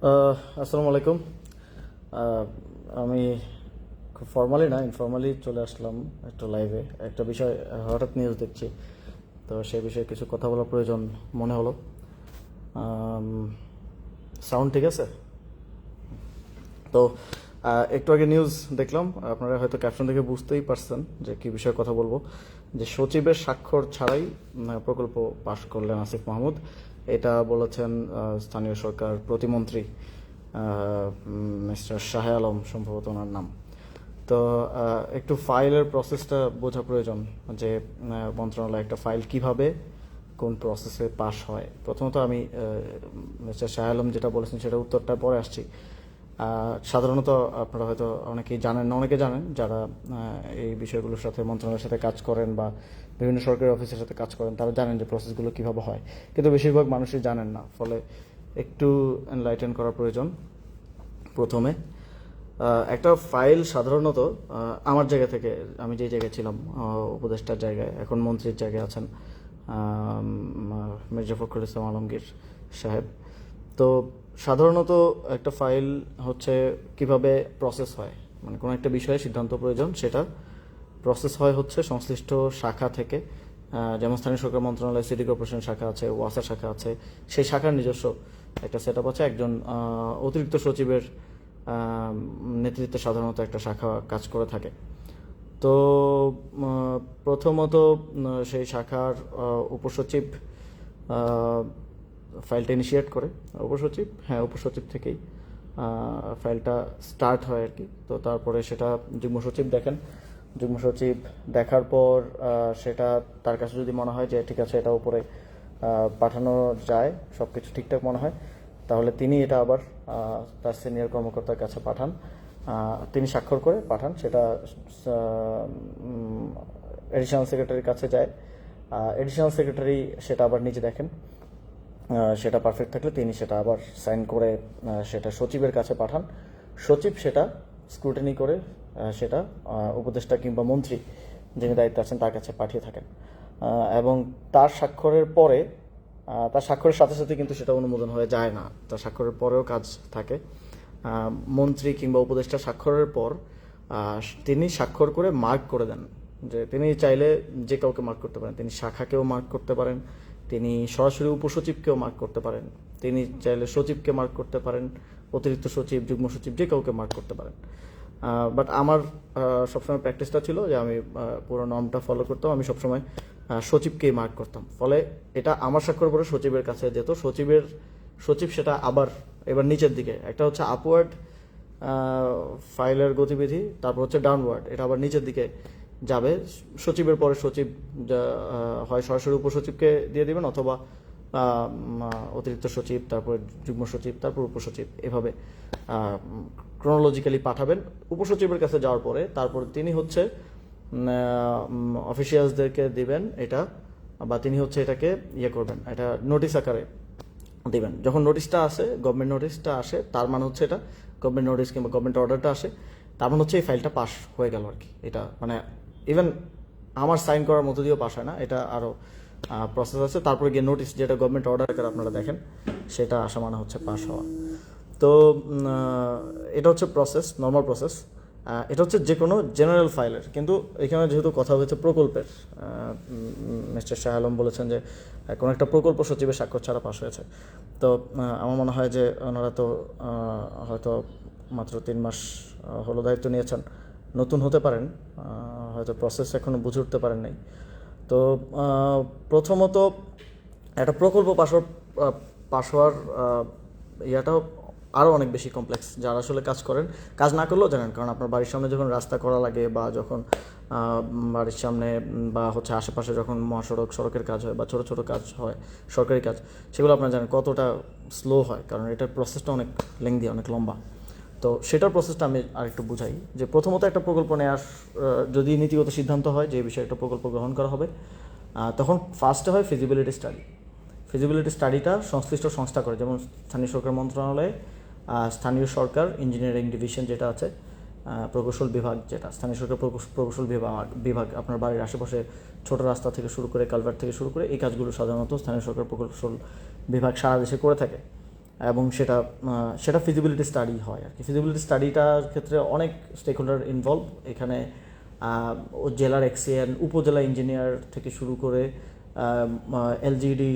আসসালামু আলাইকুম। আহ, আমি খুব ফর্মালি না, ইনফর্মালি চলে আসলাম একটু লাইভে। একটা বিষয় হঠাৎ নিউজ দেখছি, তো সেই বিষয়ে কিছু কথা বলার প্রয়োজন মনে হলো। সাউন্ড ঠিক আছে? তো একটু আগে নিউজ দেখলাম, আপনারা হয়তো ক্যাপশন দেখে বুঝতেই পারছেন যে কী বিষয়ে কথা বলবো। যে সচিবের স্বাক্ষর ছাড়াই প্রকল্প পাশ করলেন আসিফ মাহমুদ, এটা বলেছেন স্থানীয় সরকার প্রতিমন্ত্রী মিস্টার শাহ আলম, সম্ভবত ওনার নাম। তো একটু ফাইলের প্রসেসটা বোঝা প্রয়োজন, যে মন্ত্রণালয় একটা ফাইল কিভাবে কোন প্রসেসে পাস হয়। প্রথমত আমি মিস্টার শাহ আলম যেটা বলেছেন সেটা উত্তরটা পরে আসছি। সাধারণত আপনারা হয়তো অনেকেই জানেন না, অনেকে জানেন যারা এই বিষয়গুলোর সাথে মন্ত্রণালয়ের সাথে কাজ করেন বা বিভিন্ন সরকারি অফিসের সাথে কাজ করেন, তারা জানেন যে প্রসেসগুলো কীভাবে হয়, কিন্তু বেশিরভাগ মানুষই জানেন না। ফলে একটু এনলাইটেন করা প্রয়োজন। প্রথমে একটা ফাইল সাধারণত আমার জায়গা থেকে, আমি যে জায়গায় ছিলাম উপদেষ্টার জায়গায়, এখন মন্ত্রীর জায়গায় আছেন মির্জা ফখরুল ইসলাম আলমগীর সাহেব। তো সাধারণত একটা ফাইল হচ্ছে কিভাবে প্রসেস হয়, মানে কোনো একটা বিষয়ে সিদ্ধান্ত প্রয়োজন, সেটা প্রসেস হয় হচ্ছে সংশ্লিষ্ট শাখা থেকে। যেমন স্থানীয় সরকার মন্ত্রণালয়, সিটি কর্পোরেশন শাখা আছে, ওয়াসা শাখা আছে, সেই শাখার নিজস্ব একটা সেট আপ আছে। একজন অতিরিক্ত সচিবের নেতৃত্বে সাধারণত একটা শাখা কাজ করে থাকে। তো প্রথমত সেই শাখার উপসচিব ফাইলটা ইনিশিয়েট করে। উপসচিব থেকেই ফাইলটা স্টার্ট হয় আর কি। তো তারপরে সেটা যুগ্ম সচিব দেখেন। যুগ্ম সচিব দেখার পর সেটা তার কাছে যদি মনে হয় যে ঠিক আছে, এটা উপরে পাঠানো যায়, সব কিছু ঠিকঠাক মনে হয়, তাহলে তিনি এটা আবার তার সিনিয়র কর্মকর্তার কাছে পাঠান। তিনি স্বাক্ষর করে পাঠান। সেটা এডিশনাল সেক্রেটারির কাছে যায়। এডিশনাল সেক্রেটারি সেটা আবার নিজে দেখেন। সেটা পারফেক্ট থাকলে তিনি সেটা আবার সাইন করে সেটা সচিবের কাছে পাঠান। সচিব সেটা স্ক্রুটিনি করে সেটা উপদেষ্টা কিংবা মন্ত্রী যিনি দায়িত্বে আছেন তার কাছে পাঠিয়ে থাকেন। এবং তার স্বাক্ষরের পরে, তার স্বাক্ষরের সাথে সাথে কিন্তু সেটা অনুমোদন হয়ে যায় না, তার স্বাক্ষরের পরেও কাজ থাকে। মন্ত্রী কিংবা উপদেষ্টা স্বাক্ষরের পর তিনি স্বাক্ষর করে মার্ক করে দেন, যে তিনি চাইলে যে কাউকে মার্ক করতে পারেন। তিনি শাখাকেও মার্ক করতে পারেন, তিনি সরাসরি উপসচিবকেও মার্ক করতে পারেন, তিনি চাইলে সচিবকে মার্ক করতে পারেন, অতিরিক্ত সচিব, যুগ্ম সচিব, যে কাউকে মার্ক করতে পারেন। বাট আমার সবসময় প্র্যাকটিসটা ছিল যে আমি পুরো নর্মটা ফলো করতাম, আমি সবসময় সচিবকেই মার্ক করতাম। ফলে এটা আমার স্বাক্ষর পরে সচিবের কাছে যেত। সচিব সেটা আবার এবার নিচের দিকে, একটা হচ্ছে আপওয়ার্ড ফাইলের গতিবিধি, তারপর হচ্ছে ডাউনওয়ার্ড, এটা আবার নিচের দিকে যাবে। সচিবের পরে সচিব হয় সরাসরি উপসচিবকে দিয়ে দিবেন, অথবা অতিরিক্ত সচিব, তারপর যুগ্ম সচিব, তারপর উপসচিব, এভাবে ক্রোনোলজিক্যালি পাঠাবেন। উপসচিবের কাছে যাওয়ার পরে তারপর তিনি হচ্ছে অফিসিয়ালসদেরকে দিবেন এটা, বা তিনি হচ্ছে এটাকে করবেন, এটা নোটিশ আকারে দিবেন। যখন নোটিশটা আসে, গভর্নমেন্ট নোটিশটা আসে, তার মানে হচ্ছে এটা গভর্নমেন্ট নোটিশ কিংবা গভর্নমেন্ট অর্ডারটা আসে, তার মানে হচ্ছে এই ফাইলটা পাস হয়ে গেল আর কি। এটা মানে ইভেন আমার সাইন করার মতো দিয়েও পাস হয় না, এটা আরও প্রসেস আছে। তারপরে গিয়ে নোটিশ, যেটা গভর্নমেন্ট অর্ডার আকারে আপনারা দেখেন, সেটা আসা মানে হচ্ছে পাস হওয়া। তো এটা হচ্ছে প্রসেস, নর্মাল প্রসেস। এটা হচ্ছে যে কোনো জেনারেল ফাইলের। কিন্তু এখানে যেহেতু কথা হয়েছে প্রকল্পের, মিস্টার শাহ আলম বলেছেন যে কোনো একটা প্রকল্প সচিবের স্বাক্ষর ছাড়া পাস হয়েছে। তো আমার মনে হয় যে ওনারা তো হয়তো মাত্র 3 মাস হলো দায়িত্ব নিয়েছেন, নতুন হতে পারেন, হয়তো প্রসেস এখনও বুঝে উঠতে পারেন নাই। তো প্রথমত একটা প্রকল্প পাস হওয়ার ইয়াটাও আরও অনেক বেশি কমপ্লেক্স। যারা আসলে কাজ করেন, কাজ না করলেও জানেন, কারণ আপনার বাড়ির সামনে যখন রাস্তা করা লাগে, বা যখন বাড়ির সামনে বা হচ্ছে আশেপাশে যখন সড়কের কাজ হয় বা ছোটো ছোটো কাজ হয়, সরকারি কাজ, সেগুলো আপনারা জানেন কতটা স্লো হয়, কারণ এটার প্রসেসটা অনেক লেংদি, অনেক লম্বা। তো সেটার প্রসেসটা আমি আরেকটু বুঝাই। যে প্রথমত একটা প্রকল্প নেওয়ার যদি নীতিগত সিদ্ধান্ত হয় যে এই বিষয়ে একটা প্রকল্প গ্রহণ করা হবে, তখন ফার্স্টে হয় ফিজিবিলিটি স্টাডি। ফিজিবিলিটি স্টাডিটা সংশ্লিষ্ট সংস্থা করে, যেমন স্থানীয় সরকার মন্ত্রণালয়ে স্থানীয় সরকার ইঞ্জিনিয়ারিং ডিভিশন যেটা আছে, প্রকৌশল বিভাগ, যেটা স্থানীয় সরকার প্রকৌশল বিভাগ আপনার বাড়ির আশেপাশে ছোট রাস্তা থেকে শুরু করে কালভার্ট থেকে শুরু করে এই কাজগুলো সাধারণত স্থানীয় সরকার প্রকৌশল বিভাগ সারা দেশে করে থাকে। এবং সেটা সেটা ফিজিবিলিটি স্টাডি হয় আর কি। ফিজিবিলিটি স্টাডিটার ক্ষেত্রে অনেক স্টেক হোল্ডার ইনভলভ এখানে, জেলার এক্সিএন, উপজেলা ইঞ্জিনিয়ার থেকে শুরু করে এলজিইডি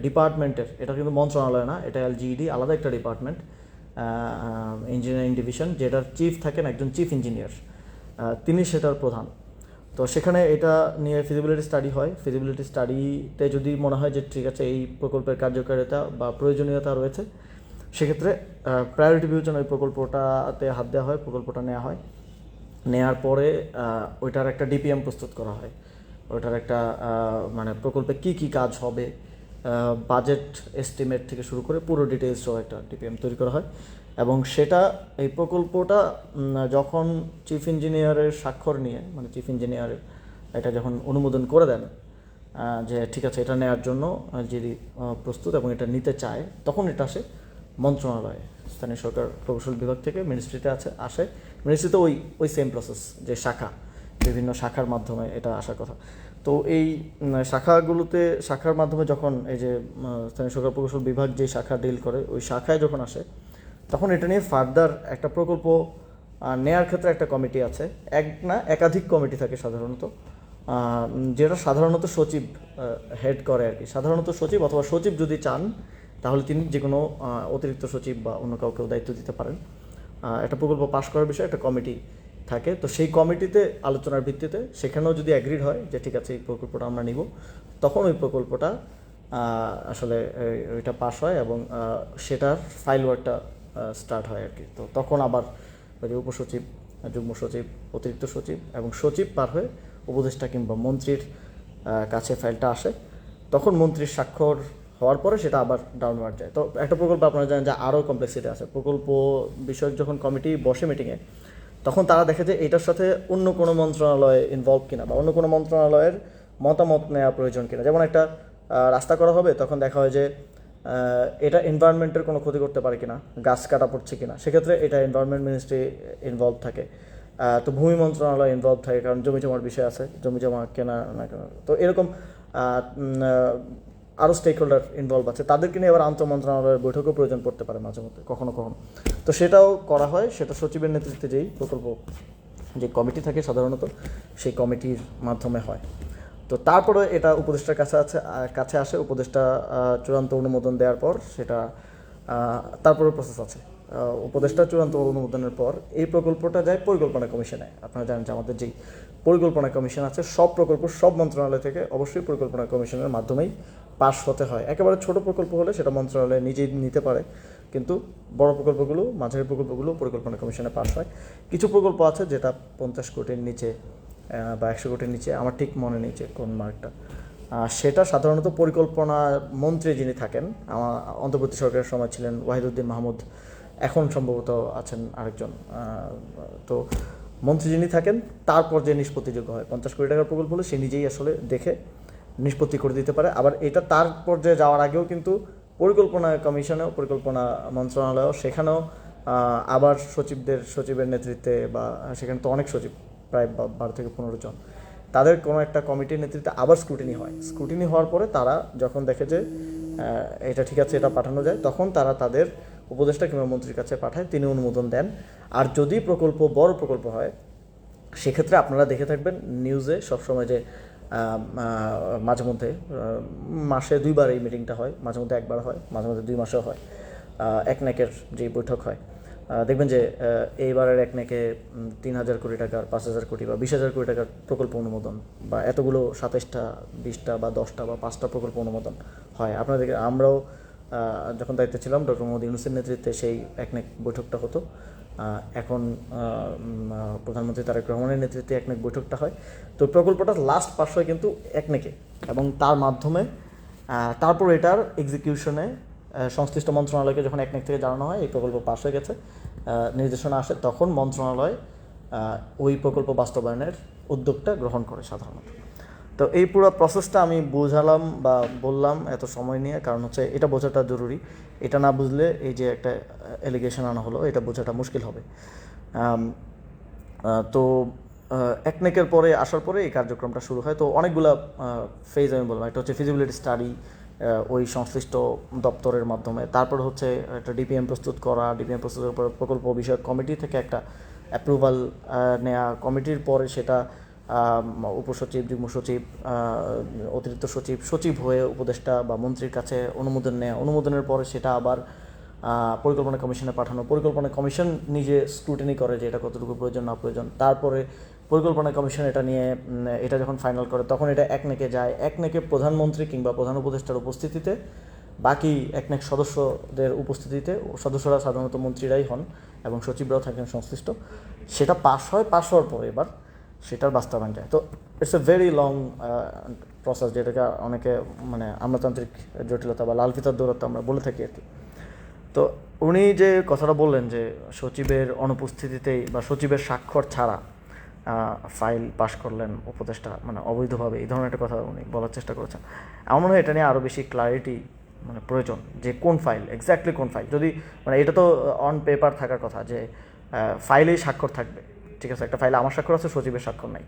ডিপার্টমেন্টের, এটা কিন্তু মন্ত্রণালয় না, এটা এলজিইডি আলাদা একটা ডিপার্টমেন্ট, ইঞ্জিনিয়ারিং ডিভিশন, যেটার চিফ থাকেন একজন চিফ ইঞ্জিনিয়ার, তিনি সেটার প্রধান। তো সেখানে এটা নিয়ে ফিজিবিলিটি স্টাডি হয়। ফিজিবিলিটি স্টাডিতে যদি মনে হয় যে ঠিক আছে এই প্রকল্পের কার্যকারিতা বা প্রয়োজনীয়তা রয়েছে, সেক্ষেত্রে প্রায়োরিটি বিবেচনা ওই প্রকল্পটাতে হাত দেওয়া হয়, প্রকল্পটা নেওয়া হয়। নেওয়ার পরে ওইটার একটা ডিপিএম প্রস্তুত করা হয়, ওইটার একটা মানে প্রকল্পে কি কি কাজ হবে, বাজেট এস্টিমেট থেকে শুরু করে পুরো ডিটেলস সহ একটা ডিপিএম তৈরি করা হয়। এবং সেটা এই প্রকল্পটা যখন চিফ ইঞ্জিনিয়ারের স্বাক্ষর নিয়ে, মানে চিফ ইঞ্জিনিয়ারের এটা যখন অনুমোদন করে দেন যে ঠিক আছে এটা নেওয়ার জন্য যদি প্রস্তুত এবং এটা নিতে চায়, তখন এটা আসে মন্ত্রণালয়ে, স্থানীয় সরকার প্রকৌশল বিভাগ থেকে মিনিস্ট্রিতে আসে। মিনিস্ট্রিতে ওই সেম প্রসেস, যে শাখা, বিভিন্ন শাখার মাধ্যমে এটা আসার কথা। তো এই শাখার মাধ্যমে যখন এই যে স্থানীয় সরকার প্রকৌশল বিভাগ যে শাখা ডিল করে, ওই শাখায় যখন আসে, তখন এটা নিয়ে ফার্দার একটা প্রকল্প নেয়ার ক্ষেত্রে একটা কমিটি আছে, এক না একাধিক কমিটি থাকে সাধারণত, যেটা সাধারণত সচিব হেড করে আর কি। সাধারণত সচিব অথবা সচিব যদি চান তাহলে তিনি যে কোনো অতিরিক্ত সচিব বা অন্য কাউকেও দায়িত্ব দিতে পারেন। একটা প্রকল্প পাশ করার বিষয়ে একটা কমিটি থাকে, তো সেই কমিটিতে আলোচনার ভিত্তিতে সেখানেও যদি অ্যাগ্রিড হয় যে ঠিক আছে এই প্রকল্পটা আমরা নিব, তখন ওই প্রকল্পটা আসলে ওইটা পাস হয় এবং সেটার ফাইল ওয়ার্কটা স্টার্ট হয় আর কি। তো তখন আবার ওই যে উপসচিব, যুগ্ম সচিব, অতিরিক্ত সচিব এবং সচিব পার হয়ে উপদেষ্টা কিংবা মন্ত্রীর কাছে ফাইলটা আসে, তখন মন্ত্রীর স্বাক্ষর হওয়ার পরে সেটা আবার ডাউনওয়ার্ড যায়। তো একটা প্রকল্প আপনারা জানেন যে আরও কমপ্লেক্সিটি আছে। প্রকল্প বিষয়ক যখন কমিটি বসে মিটিংয়ে, তখন তারা দেখে যে এটার সাথে অন্য কোনো মন্ত্রণালয় ইনভলভ কিনা বা অন্য কোনো মন্ত্রণালয়ের মতামত নেওয়া প্রয়োজন কিনা। যেমন একটা রাস্তা করা হবে, তখন দেখা হয় যে এটা এনভায়রনমেন্টের কোনো ক্ষতি করতে পারে কিনা, গাছ কাটা পড়ছে কিনা, সেক্ষেত্রে এটা এনভায়রনমেন্ট মিনিস্ট্রি ইনভলভ থাকে। তো ভূমি মন্ত্রণালয় ইনভলভ থাকে, কারণ জমি জমার বিষয় আছে, জমি জমা কেনা না কেনা। তো এরকম আরও স্টেক হোল্ডার ইনভলভ আছে, তাদেরকে নিয়ে আবার আন্তঃমন্ত্রণালয়ের বৈঠকও প্রয়োজন পড়তে পারে মাঝে মধ্যে, কখনো কখনো। তো সেটাও করা হয়, সেটা সচিবের নেতৃত্বে যেই প্রকল্প যে কমিটি থাকে সাধারণত, সেই কমিটির মাধ্যমে হয়। তো তারপরে এটা উপদেষ্টার কাছে আসে, উপদেষ্টা চূড়ান্ত অনুমোদন দেওয়ার পর সেটা তারপরে প্রসেস আছে। উপদেষ্টা চূড়ান্ত অনুমোদনের পর এই প্রকল্পটা যায় পরিকল্পনা কমিশনে। আপনারা জানেন যে আমাদের যেই পরিকল্পনা কমিশন আছে, সব প্রকল্প সব মন্ত্রণালয় থেকে অবশ্যই পরিকল্পনা কমিশনের মাধ্যমেই পাস হতে হয়। একেবারে ছোট প্রকল্প হলে সেটা মন্ত্রণালয় নিজেই নিতে পারে, কিন্তু বড় প্রকল্পগুলো, মাঝারি প্রকল্পগুলো পরিকল্পনা কমিশনে পাস হয়। কিছু প্রকল্প আছে যেটা 50 কোটির নিচে বা 100 কোটির নিচে, আমার ঠিক মনে নেই যে কোন মার্কটা, সেটা সাধারণত পরিকল্পনা মন্ত্রী যিনি থাকেন, আমার অন্তর্বর্তী সরকারের সময় ছিলেন ওয়াহিদুদ্দিন মাহমুদ, এখন সম্ভবত আছেন আরেকজন। তো মন্ত্রী যিনি থাকেন তারপর যে নিষ্পত্তিযোগ্য হয়, 50 কোটি টাকার প্রকল্প হলে সে নিজেই আসলে দেখে নিষ্পত্তি করে দিতে পারে। আবার এটা তার পর্যায়ে যাওয়ার আগেও কিন্তু পরিকল্পনা কমিশনেও, পরিকল্পনা মন্ত্রণালয়েও, সেখানেও আবার সচিবের নেতৃত্বে, বা সেখানে তো অনেক সচিব, প্রায় 12 থেকে 15 জন, তাদের কোনো একটা কমিটির নেতৃত্বে আবার স্ক্রুটিনি হয়। স্ক্রুটিনি হওয়ার পরে তারা যখন দেখে যে এটা ঠিক আছে, এটা পাঠানো যায়, তখন তারা তাদের উপদেষ্টা কিংবা মন্ত্রীর কাছে পাঠায়, তিনি অনুমোদন দেন। আর যদি প্রকল্প বড় প্রকল্প হয়, সেক্ষেত্রে আপনারা দেখে থাকবেন নিউজে সবসময় যে মাঝে মধ্যে মাসে 2বার এই মিটিংটা হয়, মাঝে মধ্যে 1বার হয়, মাঝে মধ্যে 2 মাসেও হয়, একনেকের যে বৈঠক হয়। দেখবেন যে এইবারের একনেকে 3,000 কোটি টাকার, 5,000 কোটি বা 20,000 কোটি টাকার প্রকল্প অনুমোদন, বা এতগুলো 27টা, 20টা বা 10টা বা 5টা প্রকল্প অনুমোদন হয়। আপনাদের আমরাও যখন দায়িত্বে ছিলাম, ডক্টর মোহাম্মদ ইউনূসের নেতৃত্বে সেই একনেক বৈঠকটা হতো। এখন প্রধানমন্ত্রী তারেক রহমানের নেতৃত্বে একনেক বৈঠকটা হয়। তো প্রকল্পটা লাস্ট পাস হয় কিন্তু একনেকে, এবং তার মাধ্যমে তারপর এটার এক্সিকিউশনে সংশ্লিষ্ট মন্ত্রণালয়কে যখন একনেক থেকে জানানো হয় এই প্রকল্প পাস হয়ে গেছে, নির্দেশনা আসে, তখন মন্ত্রণালয় ওই প্রকল্প বাস্তবায়নের উদ্যোগটা গ্রহণ করে সাধারণত। তো এই পুরো প্রসেসটা আমি বোঝালাম বা বললাম এত সময় নিয়ে, কারণ হচ্ছে এটা বোঝাটা জরুরি। এটা না বুঝলে এই যে একটা এলিগেশন আনা হলো, এটা বোঝাটা মুশকিল হবে। তো একনেকের পরে আসার পরে এই কার্যক্রমটা শুরু হয়। তো অনেকগুলো ফেজ আমি বললাম, একটা হচ্ছে ফিজিবিলিটি স্টাডি, ওই সংশ্লিষ্ট দপ্তরের মাধ্যমে। তারপর হচ্ছে একটা ডিপিএম প্রস্তুত করা, ডিপিএম প্রস্তুতের পর প্রকল্প বিষয়ক কমিটি থেকে একটা অ্যাপ্রুভাল নেওয়া, কমিটির পরে সেটা উপসচিব, যুগ্ম সচিব, অতিরিক্ত সচিব, সচিব হয়ে উপদেষ্টা বা মন্ত্রীর কাছে অনুমোদন নেওয়া, অনুমোদনের পরে সেটা আবার পরিকল্পনা কমিশনে পাঠানো, পরিকল্পনা কমিশন নিজে স্ক্রুটিনি করে যে এটা কতটুকু প্রয়োজন না প্রয়োজন। তারপরে পরিকল্পনা কমিশন এটা নিয়ে এটা যখন ফাইনাল করে তখন এটা একনেকে যায়, একনেকে প্রধানমন্ত্রী কিংবা প্রধান উপদেষ্টার উপস্থিতিতে, বাকি একনেক সদস্যদের উপস্থিতিতে, সদস্যরা সাধারণত মন্ত্রীরাই হন এবং সচিবরাও থাকেন সংশ্লিষ্ট, সেটা পাস হয়। পাস হওয়ার পরে এবার সেটার বাস্তবায়ন যায়। তো it's a very long process, যেটাকে অনেকে মানে আমলাতান্ত্রিক জটিলতা বা লাল ফিতার দৌরাত্ম আমরা বলে থাকি আর কি। তো উনি যে কথাটা বললেন যে সচিবের অনুপস্থিতিতেই বা সচিবের স্বাক্ষর ছাড়া ফাইল পাশ করলেন উপদেষ্টা, মানে অবৈধভাবে, এই ধরনের একটা কথা উনি বলার চেষ্টা করেছেন। আমার মনে হয় এটা নিয়ে আরও বেশি ক্লারিটি মানে প্রয়োজন, যে কোন ফাইল, এক্স্যাক্টলি কোন ফাইল। যদি মানে এটা তো অন পেপার থাকার কথা যে ফাইলেই স্বাক্ষর থাকবে, ঠিক আছে, একটা ফাইলে আমার স্বাক্ষর আছে, সচিবের স্বাক্ষর নাই।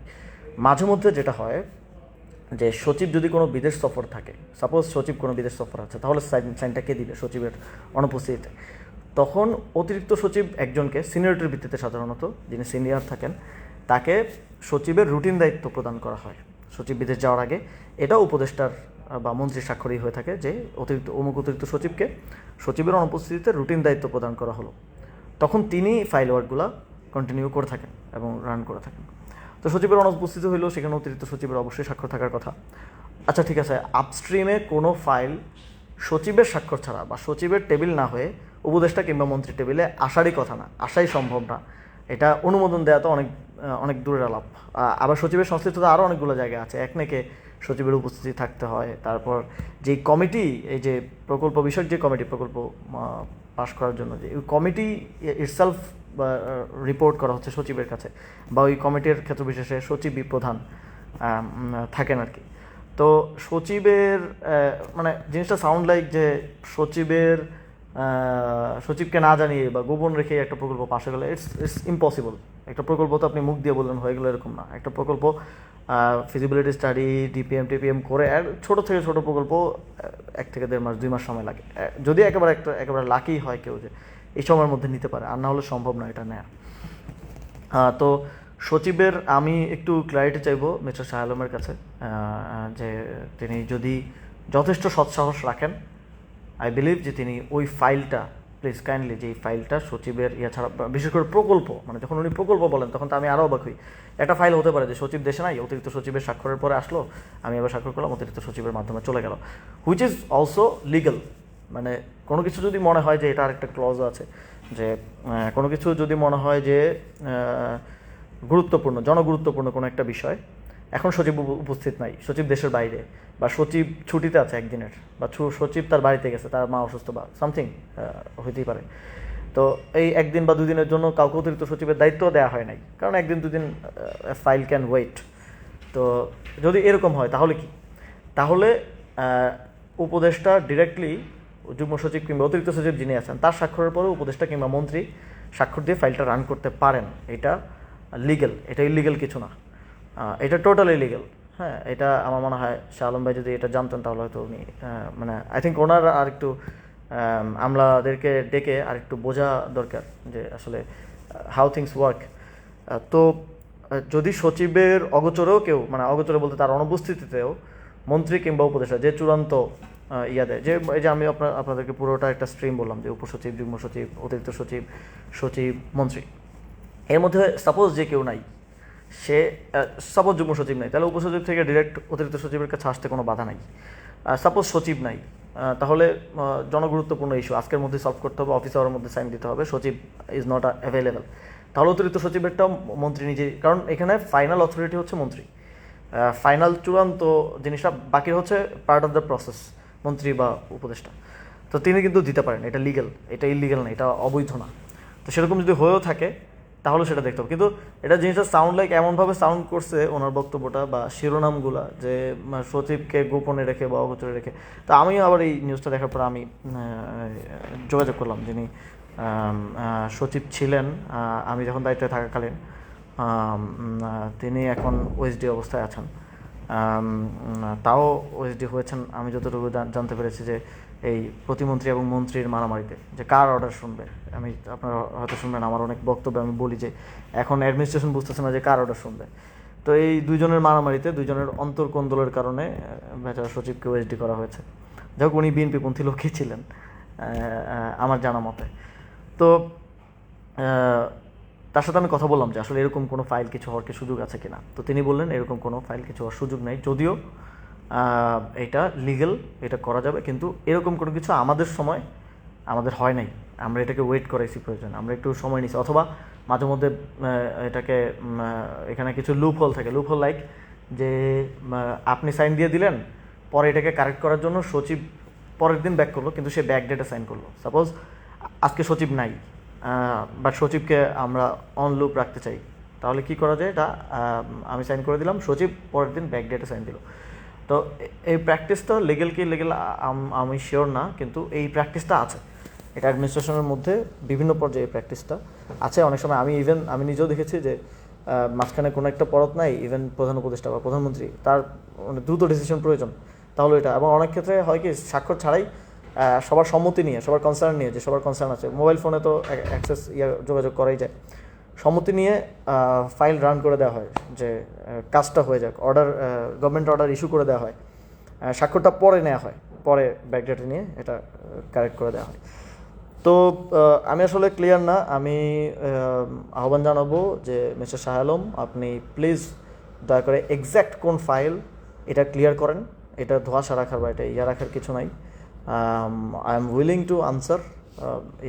মাঝে মধ্যে যেটা হয় যে সচিব যদি কোনো বিদেশ সফর থাকে, সাপোজ সচিব কোনো বিদেশ সফর আছে, তাহলে সাইনটা কে দিবে সচিবের অনুপস্থিতিতে? তখন অতিরিক্ত সচিব একজনকে সিনিয়রিটির ভিত্তিতে, সাধারণত যিনি সিনিয়র থাকেন তাকে সচিবের রুটিন দায়িত্ব প্রদান করা হয় সচিব বিদেশ যাওয়ার আগে। এটাও উপদেষ্টার বা মন্ত্রীর স্বাক্ষরই হয়ে থাকে যে অতিরিক্ত সচিবকে সচিবের অনুপস্থিতিতে রুটিন দায়িত্ব প্রদান করা হলো। তখন তিনি ফাইল ওয়ার্কগুলো কন্টিনিউ করে থাকেন এবং রান করে থাকেন। তো সচিবের অনুপস্থিতি হইলেও সেখানে অতিরিক্ত সচিবের অবশ্যই স্বাক্ষর থাকার কথা। আচ্ছা ঠিক আছে, আপস্ট্রিমে কোনো ফাইল সচিবের স্বাক্ষর ছাড়া বা সচিবের টেবিল না হয়ে উপদেষ্টা কিংবা মন্ত্রীর টেবিলে আসারই কথা না, আসাই সম্ভব না। এটা অনুমোদন দেওয়া তো অনেক দূরের আলাপ। আবার সচিবের সংশ্লিষ্টতা আরও অনেকগুলো জায়গা আছে, একনেকে সচিবের উপস্থিতি থাকতে হয়। তারপর যেই কমিটি, এই যে প্রকল্প বিষয়ক যে কমিটি, প্রকল্প পাস করার জন্য যে কমিটি ইটসেলফ রিপোর্ট করা হচ্ছে সচিবের কাছে, বা ওই কমিটির ক্ষেত্র বিশেষে সচিবই প্রধান থাকেন আর কি। তো সচিবের মানে জিনিসটা সাউন্ড লাইক যে সচিবকে না জানিয়ে বা গোপন রেখে একটা প্রকল্প পাশ হয়ে গেলে ইটস ইম্পসিবল। একটা প্রকল্প তো আপনি মুখ দিয়ে বললেন হয়ে গেলো এরকম না। একটা প্রকল্প ফিজিবিলিটি স্টাডি, টিপিএম করে, আর ছোটো থেকে ছোটো প্রকল্প 1 থেকে 1.5 মাস 2 মাস সময় লাগে, যদি একেবারে লাকি হয় কেউ যে এই সময়ের মধ্যে নিতে পারে, আর না হলে সম্ভব না এটা নেওয়া। তো সচিবের আমি একটু ক্ল্যারিটি চাইবো মিস্টার শাহ আলমের কাছে, যে তিনি যদি যথেষ্ট সৎসাহস রাখেন, আই বিলিভ যে তিনি ওই ফাইলটা, প্লিজ কাইন্ডলি, যে এই ফাইলটা সচিবের ছাড়া, বিশেষ করে প্রকল্প, মানে যখন উনি প্রকল্প বলেন তখন তো আমি আরও অবাক হই। একটা ফাইল হতে পারে যে সচিব দেশে নাই, অতিরিক্ত সচিবের স্বাক্ষরের পরে আসলো, আমি এবার স্বাক্ষর করলাম, অতিরিক্ত সচিবের মাধ্যমে চলে গেল, হুইচ ইজ অলসো লিগাল। মানে কোনো কিছু যদি মনে হয় যে এটা আরেকটা ক্লজ আছে, যে কোনো কিছু যদি মনে হয় যে গুরুত্বপূর্ণ, জনগুরুত্বপূর্ণ কোনো একটা বিষয়, এখন সচিব উপস্থিত নাই, সচিব দেশের বাইরে, বা সচিব ছুটিতে আছে একদিনের, বা সচিব তার বাড়িতে গেছে, তার মা অসুস্থ বা সামথিং হইতেই পারে। তো এই 1 দিন বা 2 দিনের জন্য কাউকে অতিরিক্ত সচিবের দায়িত্ব দেওয়া হয় নাই, কারণ 1 দিন 2 দিন ফাইল ক্যান ওয়েট। তো যদি এরকম হয় তাহলে কি? তাহলে উপদেষ্টা ডিরেক্টলি যুগ্ম সচিব কিংবা অতিরিক্ত সচিব যিনি আছেন তার স্বাক্ষরের পরে উপদেষ্টা কিংবা মন্ত্রী স্বাক্ষর দিয়ে ফাইলটা রান করতে পারেন। এটা লিগেল, এটা ইলিগেল কিছু না, এটা টোটালি লিগেল। হ্যাঁ, এটা আমার মনে হয় শাহ আলম ভাই যদি এটা জানতেন তাহলে হয়তো উনি মানে আই থিঙ্ক ওনার আর একটু আমলাদেরকে ডেকে আর একটু বোঝা দরকার যে আসলে হাউ থিংস ওয়ার্ক। তো যদি সচিবের অগোচরেও কেউ, মানে অগোচরে বলতে তার অনুপস্থিতিতেও মন্ত্রী কিংবা উপদেষ্টা যে চূড়ান্ত দেয়, যে এই যে আমি আপনাদেরকে পুরোটা একটা স্ট্রিম বললাম যে উপসচিব, যুগ্ম সচিব, অতিরিক্ত সচিব, সচিব, মন্ত্রী, এর মধ্যে সাপোজ যে কেউ নাই, সে সাপোজ যুগ্ম সচিব নাই, তাহলে উপসচিব থেকে ডিরেক্ট অতিরিক্ত সচিবের কাছে আসতে কোনো বাধা নাই। সাপোজ সচিব নাই, তাহলে জনগুরুত্বপূর্ণ ইস্যু আজকের মধ্যে সলভ করতে হবে, অফিস আওয়ারের মধ্যে সাইন দিতে হবে, সচিব ইজ নট অ্যাভেলেবেল, তাহলে অতিরিক্ত সচিবেরটাও মন্ত্রী নিজে, কারণ এখানে ফাইনাল অথরিটি হচ্ছে মন্ত্রী, ফাইনাল চূড়ান্ত জিনিসটা বাকি হচ্ছে পার্ট অফ দ্য প্রসেস মন্ত্রী বা উপদেষ্টা। তো তিনি কিন্তু দিতে পারেন, এটা লিগেল, এটা ইলিগেল না, এটা অবৈধ না। তো সেরকম যদি হয়েও থাকে তাহলে সেটা দেখতে হবে। কিন্তু এটা জিনিসটা সাউন্ড লাইক এমনভাবে সাউন্ড করছে ওনার বক্তব্যটা বা শিরোনামগুলা, যে সচিবকে গোপনে রেখে বা অগোচরে রেখে। তো আমি আবার এই নিউজটা দেখার পর আমি যোগাযোগ করলাম যিনি সচিব ছিলেন আমি যখন দায়িত্বে থাকাকালীন, তিনি এখন ওএসডি অবস্থায় আছেন, তাও ওএসডি হয়েছেন আমি যতটুকু জানতে পেরেছি যে এই প্রতিমন্ত্রী এবং মন্ত্রীর মারামারিতে, যে কার অর্ডার শুনবে। আমি আপনারা হয়তো শুনবেন আমার অনেক বক্তব্য আমি বলি যে এখন অ্যাডমিনিস্ট্রেশন বুঝতেছে না যে কার অর্ডার শুনবে। তো এই দুইজনের মারামারিতে দুইজনের অন্তর্কোন্দলের কারণে বেচারা সচিবকে ওএসডি করা হয়েছে। যাই হোক, উনি বিএনপিপন্থী লোকই ছিলেন আমার জানা মতে। তো তার সাথে আমি কথা বললাম যে আসলে এরকম কোনো ফাইল কিছু হওয়ার কি সুযোগ আছে কিনা। তো তিনি বললেন এরকম কোনো ফাইল কিছু হওয়ার সুযোগ নেই, যদিও এটা লিগ্যাল, এটা করা যাবে, কিন্তু এরকম কোনো কিছু আমাদের সময় আমাদের হয় নাই। আমরা এটাকে ওয়েট করাইছি, প্রয়োজন আমরা একটু সময় নিছি, অথবা মাঝে মধ্যে এটাকে এখানে কিছু লুপ হোল থাকে। লুপ হোল লাইক যে আপনি সাইন দিয়ে দিলেন, পরে এটাকে কারেক্ট করার জন্য সচিব পরের দিন ব্যাক করলো, কিন্তু সে ব্যাক ডেটে সাইন করলো। সাপোজ আজকে সচিব নাই, বাট সচিবকে আমরা অন লুপ রাখতে চাই, তাহলে কি করা যায়? এটা আমি সাইন করে দিলাম, সচিব পরের দিন ব্যাক ডেটে সাইন দিল। তো এই প্র্যাকটিসটা লিগেল কি লিগেল আমি শিওর না, কিন্তু এই প্র্যাকটিসটা আছে। এটা অ্যাডমিনিস্ট্রেশনের মধ্যে বিভিন্ন পর্যায়ে এই প্র্যাকটিসটা আছে। অনেক সময় আমি নিজেও দেখেছি যে মাঝখানে কোনো একটা পরত নাই, ইভেন প্রধান উপদেষ্টা বা প্রধানমন্ত্রী তার দ্রুত ডিসিশন প্রয়োজন, তাহলে এটা। এবং অনেক ক্ষেত্রে হয় কি, স্বাক্ষর ছাড়াই সবার সম্মতি নিয়ে, সবার কনসার্ন নিয়ে, যে সবার কনসার্ন আছে, মোবাইল ফোনে তো অ্যাক্সেস যোগাযোগ করাই যায়, সম্মতি নিয়ে ফাইল রান করে দেওয়া হয়, যে কাজটা হয়ে যাক, গভর্নমেন্ট অর্ডার ইস্যু করে দেওয়া হয়, স্বাক্ষরটা পরে নেওয়া হয়, পরে ব্যাকডেটে নিয়ে এটা কারেক্ট করে দেওয়া হয়। তো আমি আসলে ক্লিয়ার না। আমি আহ্বান জানাবো যে মিস্টার শাহ আলম, আপনি প্লিজ দয়া করে এক্স্যাক্ট কোন ফাইল এটা ক্লিয়ার করেন। এটা ধোঁয়াশা রাখার বা এটা রাখার কিছু নাই। I am willing to answer.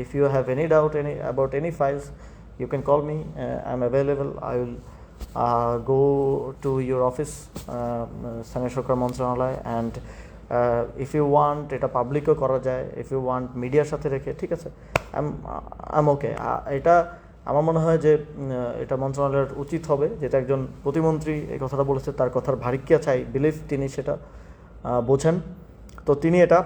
If you have any doubt about any files, you can call me. I'm available. I will go to your office, স্থানীয় সরকার মন্ত্রণালয়, and if you want এটা পাবলিকও করা যায়, if you want মিডিয়ার সাথে রেখে, ঠিক আছে, I'm okay. এটা আমার মনে হয় যে এটা মন্ত্রণালয়ের উচিত হবে, যেটা একজন প্রতিমন্ত্রী এই কথাটা বলেছে, তার কথার ভারিক্কি আছে, আই বিলিভ তিনি সেটা বোঝেন। তো তিনি এটা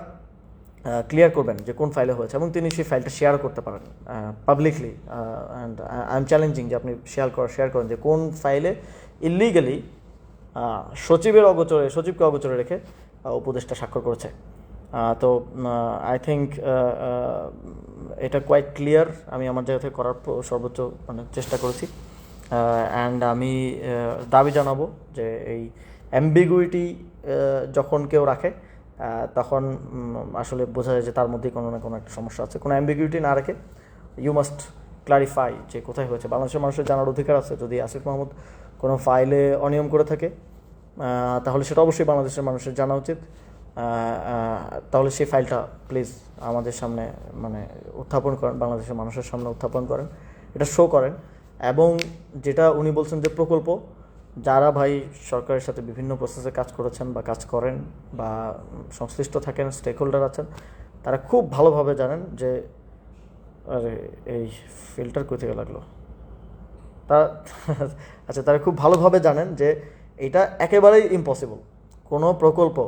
ক্লিয়ার করবেন যে কোন ফাইলে হয়েছে, এবং তিনি সেই ফাইলটা শেয়ার করতে পারেন publicly. And I am challenging যে আপনি শেয়ার করেন যে কোন ফাইলে ইলিগালি সচিবকে অগোচরে রেখে উপদেষ্টা স্বাক্ষর করেছে। তো আই থিঙ্ক এটা কোয়াইট ক্লিয়ার। আমি আমার জায়গা থেকে করার সর্বোচ্চ চেষ্টা করেছি। অ্যান্ড আমি দাবি জানাবো যে এই অ্যাম্বিগুইটি যখন কেউ রাখে, তখন আসলে বোঝা যায় যে তার মধ্যেই কোনো না কোনো একটা সমস্যা আছে। কোনো অ্যাম্বিগুইটি না রেখে ইউ মাস্ট ক্লারিফাই যে কোথায় হয়েছে। বাংলাদেশের মানুষের জানার অধিকার আছে, যদি আসিফ মাহমুদ কোনো ফাইলে অনিয়ম করে থাকে তাহলে সেটা অবশ্যই বাংলাদেশের মানুষের জানা উচিত। তাহলে সেই ফাইলটা প্লিজ আমাদের সামনে উত্থাপন করেন, বাংলাদেশের মানুষের সামনে উত্থাপন করেন, এটা শো করেন। এবং যেটা উনি বলছেন যে প্রকল্প, যারা ভাই সরকারের সাথে বিভিন্ন প্রসেসে কাজ করেছেন বা কাজ করেন বা সংশ্লিষ্ট থাকেন, স্টেক হোল্ডার আছেন, তারা খুব ভালোভাবে জানেন যে এই ফিল্টার কোথা থেকে লাগলো আচ্ছা, তারা খুব ভালোভাবে জানেন যে এটা একেবারেই ইম্পসিবল। কোনো প্রকল্প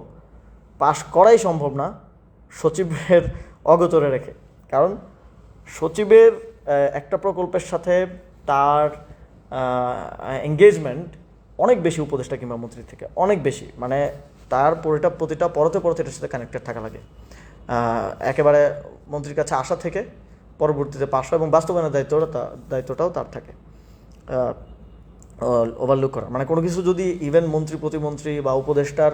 পাশ করাই সম্ভব না সচিবের অগোচরে রেখে। কারণ সচিবের একটা প্রকল্পের সাথে তার এঙ্গেজমেন্ট অনেক বেশি উপদেষ্টা কিংবা মন্ত্রীর থেকে, অনেক বেশি। তার প্রতিটা পরতে এটার সাথে কানেক্টেড থাকা লাগে। একেবারে মন্ত্রীর কাছে আসা থেকে পরবর্তীতে পাশ এবং বাস্তবায়নের দায়িত্বটাও তার থাকে। ওভারলুক করা কোনো কিছু যদি ইভেন মন্ত্রী, প্রতিমন্ত্রী বা উপদেষ্টার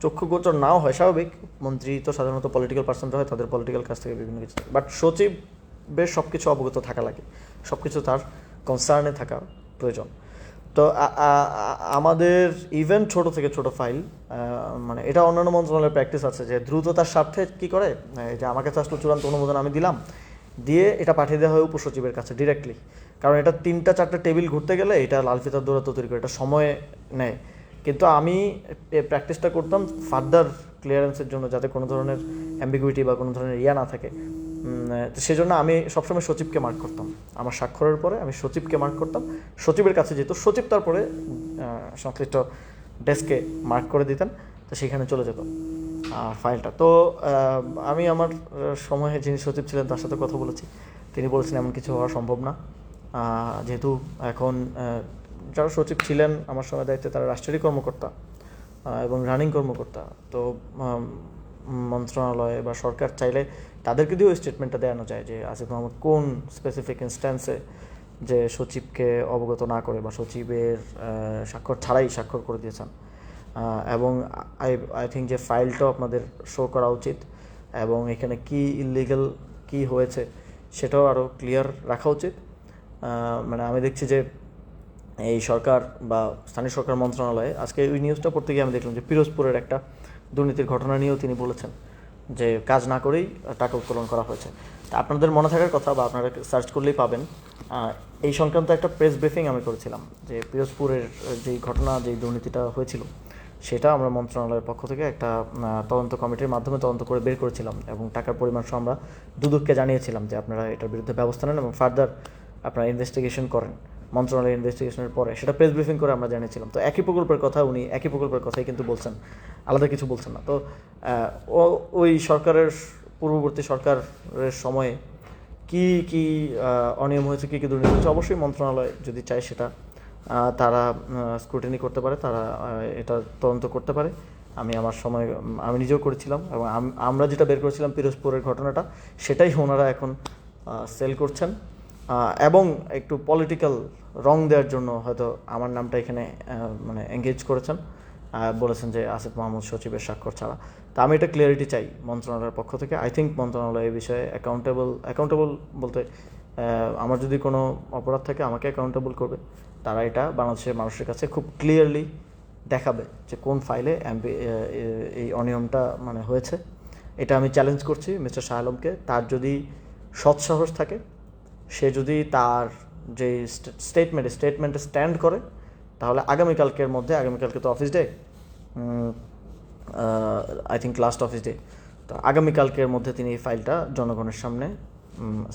চক্ষুগোচর নাও হয়, স্বাভাবিক, মন্ত্রী তো সাধারণত পলিটিক্যাল পার্সনরা হয়, তাদের পলিটিক্যাল কাছ থেকে বিভিন্ন কিছু, বাট সচিবের সব কিছু অবগত থাকা লাগে, সব কিছু তার কনসার্নে থাকা প্রয়োজন। তো আমাদের ইভেন ছোট থেকে ছোট ফাইল, এটা অন্যান্য মন্ত্রণালয়ের প্র্যাকটিস আছে যে দ্রুততার স্বার্থে কী করে, যে আমার কাছে আসলে চূড়ান্ত অনুমোদন আমি দিলাম, দিয়ে এটা পাঠিয়ে দেওয়া হয় উপসচিবের কাছে ডিরেক্টলি। কারণ এটা 3-4টা টেবিল ঘুরতে গেলে এটা লাল ফিতার দৌড়াতো তৈরি করে, এটা সময় নেয়। কিন্তু আমি প্র্যাকটিসটা করতাম ফার্দার ক্লিয়ারেন্সের জন্য, যাতে কোনো ধরনের অ্যাম্বিগুইটি বা কোনো ধরনের না থাকে। সেজন্য আমি সবসময় সচিবকে মার্ক করতাম, আমার স্বাক্ষরের পরে আমি সচিবকে মার্ক করতাম, সচিবের কাছে যেত, সচিব তারপরে সংশ্লিষ্ট ডেস্কে মার্ক করে দিতেন, তো সেখানে চলে যেত ফাইলটা। তো আমি আমার সময়ে যিনি সচিব ছিলেন তার সাথে কথা বলেছি, তিনি বলেছেন এমন কিছু হওয়া সম্ভব না, যেহেতু এখন যারা সচিব ছিলেন আমার সময় দায়িত্বে তারা রাষ্ট্রেরই কর্মকর্তা, এবং রানিং কর্মকর্তা। তো মন্ত্রণালয় বা সরকার চাইলে তাদেরকে দিয়েও স্টেটমেন্টটা দেওয়ানো যায় যে আসিফ মাহমুদ কোন স্পেসিফিক ইনস্ট্যান্সে যে সচিবকে অবগত না করে বা সচিবের স্বাক্ষর ছাড়াই স্বাক্ষর করে দিয়েছেন। এবং আই থিঙ্ক যে ফাইলটাও আপনাদের শো করা উচিত এবং এখানে কি ইলিগাল কি হয়েছে সেটাও আরও ক্লিয়ার রাখা উচিত। মানে আমি দেখছি যে এই সরকার বা স্থানীয় সরকার মন্ত্রণালয়ে আজকে ওই নিউজটা পড়তে গিয়ে আমি দেখলাম যে পিরোজপুরের একটা দুর্নীতির ঘটনা নিয়েও তিনি বলেছেন যে কাজ না করেই টাকা উত্তোলন করা হয়েছে। তা আপনাদের মনে থাকার কথা বা আপনারা সার্চ করলেই পাবেন, এই সংক্রান্ত একটা প্রেস ব্রিফিং আমি করেছিলাম যে পিরোজপুরের যেই ঘটনা যেই দুর্নীতিটা হয়েছিল সেটা আমরা মন্ত্রণালয়ের পক্ষ থেকে একটা তদন্ত কমিটির মাধ্যমে তদন্ত করে বের করেছিলাম এবং টাকার পরিমাণ সহ আমরা দুদককে জানিয়েছিলাম যে আপনারা এটার বিরুদ্ধে ব্যবস্থা নেন এবং ফার্দার আপনারা ইনভেস্টিগেশন করেন। মন্ত্রণালয়ের ইনভেস্টিগেশনের পরে সেটা প্রেস ব্রিফিং করে আমরা জানিয়েছিলাম। তো একই প্রকল্পের কথা উনি একই প্রকল্পের কথাই কিন্তু বলছেন, আলাদা কিছু বলছেন না। তো ওই সরকারের পূর্ববর্তী সরকারের সময়ে কি কি অনিয়ম হয়েছে, কী কী দুর্নীতি হয়েছে, অবশ্যই মন্ত্রণালয় যদি চায় সেটা তারা স্ক্রুটিনি করতে পারে, তারা এটা তদন্ত করতে পারে। আমি আমার সময় আমি নিজেও করেছিলাম এবং আমরা যেটা বের করেছিলাম পিরোজপুরের ঘটনাটা সেটাই ওনারা এখন সেল করছেন এবং একটু পলিটিক্যাল রং দেওয়ার জন্য হয়তো আমার নামটা এখানে মানে এঙ্গেজ করেছেন, বলেছেন যে আসিফ মাহমুদ সচিবের স্বাক্ষর ছাড়া। তা আমি এটা ক্লিয়ারিটি চাই মন্ত্রণালয়ের পক্ষ থেকে। আই থিঙ্ক মন্ত্রণালয় এই বিষয়ে অ্যাকাউন্টেবল বলতে আমার যদি কোনো অপরাধ থাকে আমাকে অ্যাকাউন্টেবল করবে। তারা এটা বাংলাদেশের মানুষের কাছে খুব ক্লিয়ারলি দেখাবে যে কোন ফাইলে এই অনিয়মটা মানে হয়েছে। এটা আমি চ্যালেঞ্জ করছি মিস্টার শাহ আলমকে। তার যদি সৎসাহস থাকে, সে যদি তার যে স্টেটমেন্টে স্ট্যান্ড করে, তাহলে আগামীকালকে তো office day, I think last office day, তো আগামীকালকের মধ্যে তিনি এই ফাইলটা জনগণের সামনে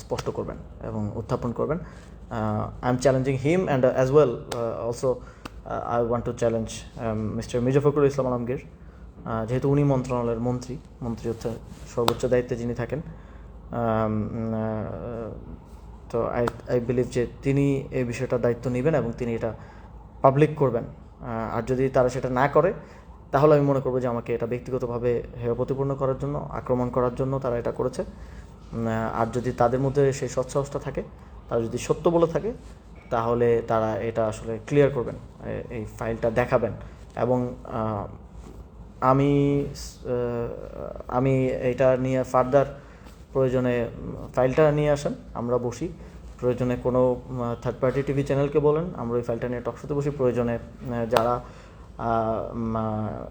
স্পষ্ট করবেন এবং উত্থাপন করবেন। I am challenging him and as well also I want to challenge mister Mirza Fakhrul Islam Alamgir, যেহেতু উনি মন্ত্রণালয়ের মন্ত্রী হচ্ছে সর্বোচ্চ দায়িত্বে যিনি থাকেন। তো আই বিলিভ যে তিনি এই বিষয়টার দায়িত্ব নেবেন এবং তিনি এটা পাবলিক করবেন। আর যদি তারা সেটা না করে তাহলে আমি মনে করবো যে আমাকে এটা ব্যক্তিগতভাবে হেয় প্রতিপন্ন করার জন্য, আক্রমণ করার জন্য তারা এটা করেছে। আর যদি তাদের মধ্যে সেই সৎসাহসটা থাকে, তারা যদি সত্য বলে থাকে, তাহলে তারা এটা আসলে ক্লিয়ার করবেন, এই ফাইলটা দেখাবেন। এবং আমি এটা নিয়ে ফার্দার প্রয়োজনে ফাইলটা নিয়ে আসেন, আমরা বসি, প্রয়োজনে কোনো থার্ড পার্টি টিভি চ্যানেলকে বলেন, আমরা ওই ফাইলটা নিয়ে টকশোতে বসি। প্রয়োজনে যারা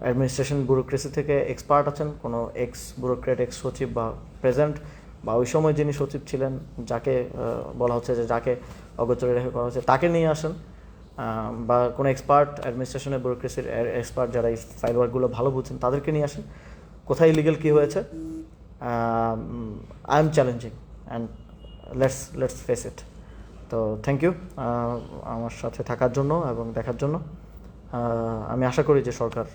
অ্যাডমিনিস্ট্রেশন ব্যুরোক্রেসি থেকে এক্সপার্ট আছেন, কোনো এক্স ব্যুরোক্রেট, এক্স সচিব বা প্রেজেন্ট বা ওই সময় যিনি সচিব ছিলেন, যাকে বলা হচ্ছে যে যাকে অগোচরে রেখে করা হচ্ছে, তাকে নিয়ে আসেন। বা কোনো এক্সপার্ট অ্যাডমিনিস্ট্রেশনের ব্যুরোক্রেসির এক্সপার্ট যারা এই ফাইল ওয়ার্কগুলো ভালো বুঝছেন তাদেরকে নিয়ে আসেন। কোথায় ইলিগাল কী হয়েছে, I am challenging and let's face it. তো থ্যাংক ইউ আমার সাথে থাকার জন্য এবং দেখার জন্য। আমি আশা করি যে সরকার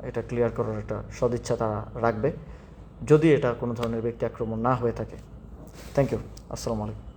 এটা ক্লিয়ার করার একটা সদিচ্ছা তারা রাখবে, যদি এটা কোনো ধরনের ব্যক্তি আক্রমণ না হয়ে থাকে। Thank you. আসসালামু আলাইকুম।